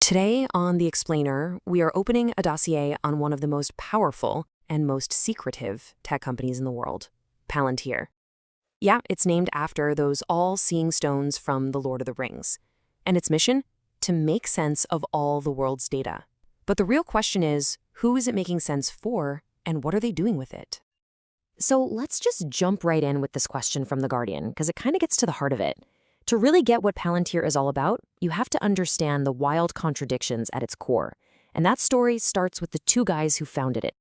Today on The Explainer, we are opening a dossier on one of the most powerful and most secretive tech companies in the world, Palantir. Yeah, it's named after those all-seeing stones from The Lord of the Rings. And its mission? To make sense of all the world's data. But the real question is, who is it making sense for, and what are they doing with it? So let's just jump right in with this question from The Guardian, because it kind of gets to the heart of it. To really get what Palantir is all about, you have to understand the wild contradictions at its core. And that story starts with the two guys who founded it.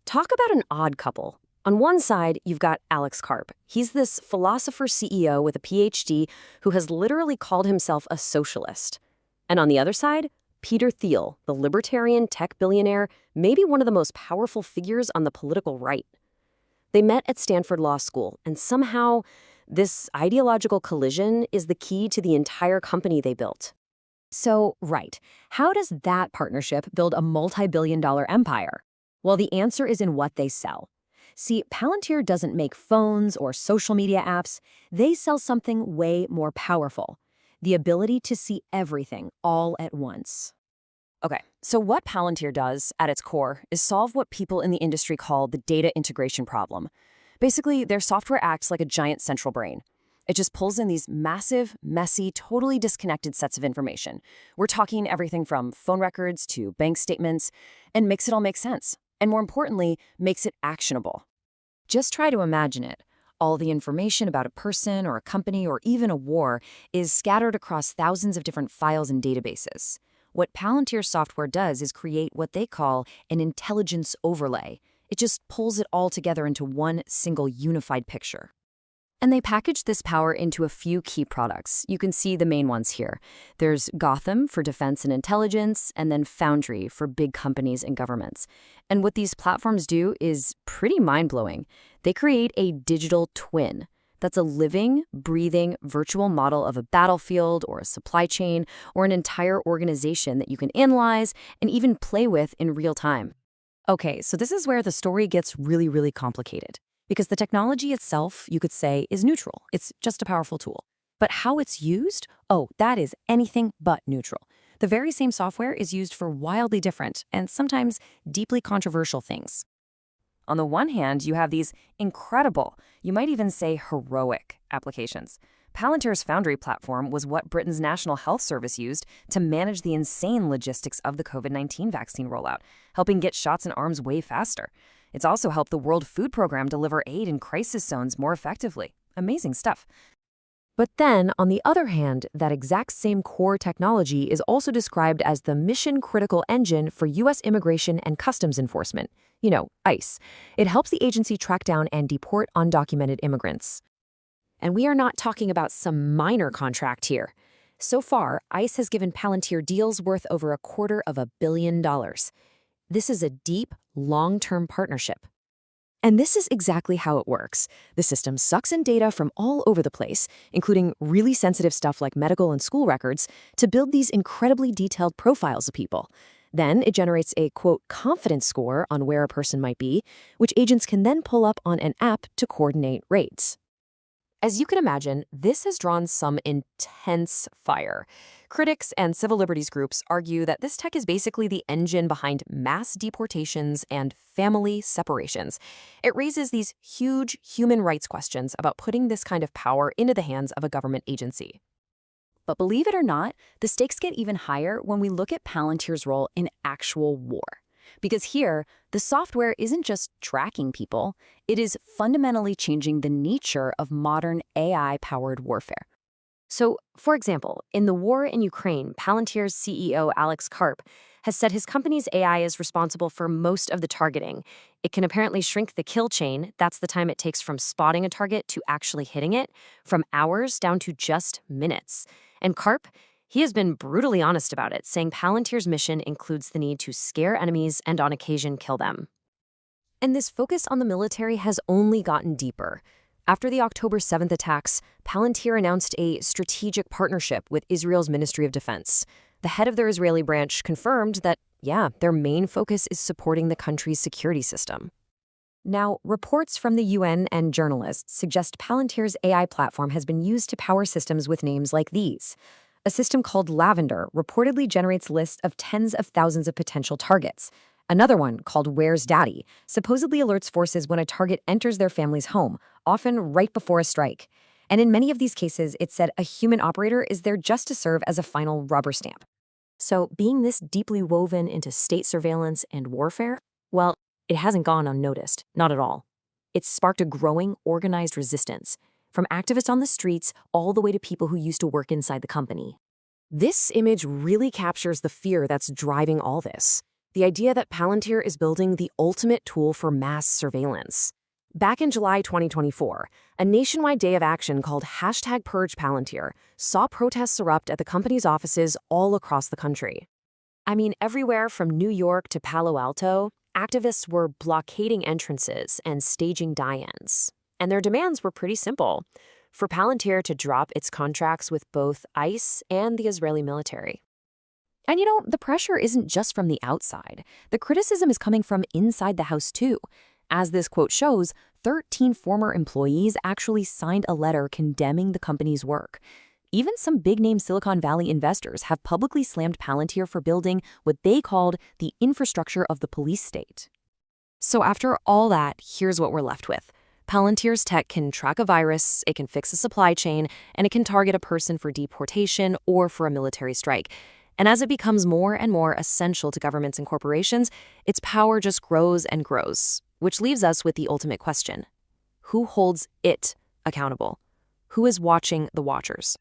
Talk about an odd couple. On one side, you've got Alex Karp. He's this philosopher CEO with a PhD who has literally called himself a socialist. And on the other side, Peter Thiel, the libertarian tech billionaire, maybe one of the most powerful figures on the political right. They met at Stanford Law School, and somehow this ideological collision is the key to the entire company they built. So, right, how does that partnership build a multi-billion-dollar empire? Well, the answer is in what they sell. See, Palantir doesn't make phones or social media apps. They sell something way more powerful: the ability to see everything all at once. Okay, so what Palantir does, at its core, is solve what people in the industry call the data integration problem. Basically, their software acts like a giant central brain. It just pulls in these massive, messy, totally disconnected sets of information. We're talking everything from phone records to bank statements, and makes it all make sense. And more importantly, makes it actionable. Just try to imagine it. All the information about a person or a company or even a war is scattered across thousands of different files and databases. What Palantir software does is create what they call an intelligence overlay. It just pulls it all together into one single unified picture. And they package this power into a few key products. You can see the main ones here. There's Gotham for defense and intelligence, and then Foundry for big companies and governments. And what these platforms do is pretty mind-blowing. They create a digital twin. That's a living, breathing, virtual model of a battlefield or a supply chain or an entire organization that you can analyze and even play with in real time. Okay, so this is where the story gets really, really complicated. Because the technology itself, you could say, is neutral. It's just a powerful tool. But how it's used? Oh, that is anything but neutral. The very same software is used for wildly different and sometimes deeply controversial things. On the one hand, you have these incredible, you might even say heroic, applications. Palantir's Foundry platform was what Britain's National Health Service used to manage the insane logistics of the COVID-19 vaccine rollout, helping get shots in arms way faster. It's also helped the World Food Program deliver aid in crisis zones more effectively. Amazing stuff. But then, on the other hand, that exact same core technology is also described as the mission-critical engine for U.S. Immigration and Customs Enforcement. You know, ICE. It helps the agency track down and deport undocumented immigrants. And we are not talking about some minor contract here. So far, ICE has given Palantir deals worth over $250 million. This is a deep, long-term partnership. And this is exactly how it works. The system sucks in data from all over the place, including really sensitive stuff like medical and school records, to build these incredibly detailed profiles of people. Then it generates a, quote, confidence score on where a person might be, which agents can then pull up on an app to coordinate raids. As you can imagine, this has drawn some intense fire. Critics and civil liberties groups argue that this tech is basically the engine behind mass deportations and family separations. It raises these huge human rights questions about putting this kind of power into the hands of a government agency. But believe it or not, the stakes get even higher when we look at Palantir's role in actual war. Because here, the software isn't just tracking people, it is fundamentally changing the nature of modern AI-powered warfare. So, for example, in the war in Ukraine, Palantir's CEO Alex Karp has said his company's AI is responsible for most of the targeting. It can apparently shrink the kill chain, that's the time it takes from spotting a target to actually hitting it, from hours down to just minutes. And Karp, he has been brutally honest about it, saying Palantir's mission includes the need to scare enemies and on occasion kill them. And this focus on the military has only gotten deeper. After the October 7th attacks, Palantir announced a strategic partnership with Israel's Ministry of Defense. The head of their Israeli branch confirmed that, their main focus is supporting the country's security system. Now, reports from the UN and journalists suggest Palantir's AI platform has been used to power systems with names like these: A system called Lavender reportedly generates lists of tens of thousands of potential targets. Another one, called Where's Daddy, supposedly alerts forces when a target enters their family's home, often right before a strike. And in many of these cases, it said a human operator is there just to serve as a final rubber stamp. So being this deeply woven into state surveillance and warfare, well, it hasn't gone unnoticed, not at all. It's sparked a growing, organized resistance, from activists on the streets all the way to people who used to work inside the company. This image really captures the fear that's driving all this. The idea that Palantir is building the ultimate tool for mass surveillance. Back in July 2024, a nationwide day of action called #PurgePalantir saw protests erupt at the company's offices all across the country. I mean, everywhere from New York to Palo Alto, activists were blockading entrances and staging die-ins. And their demands were pretty simple: for Palantir to drop its contracts with both ICE and the Israeli military. And the pressure isn't just from the outside. The criticism is coming from inside the house too. As this quote shows, 13 former employees actually signed a letter condemning the company's work. Even some big-name Silicon Valley investors have publicly slammed Palantir for building what they called the infrastructure of the police state. So after all that, here's what we're left with. Palantir's tech can track a virus, it can fix a supply chain, and it can target a person for deportation or for a military strike. And as it becomes more and more essential to governments and corporations, its power just grows and grows, which leaves us with the ultimate question: who holds it accountable? Who is watching the watchers?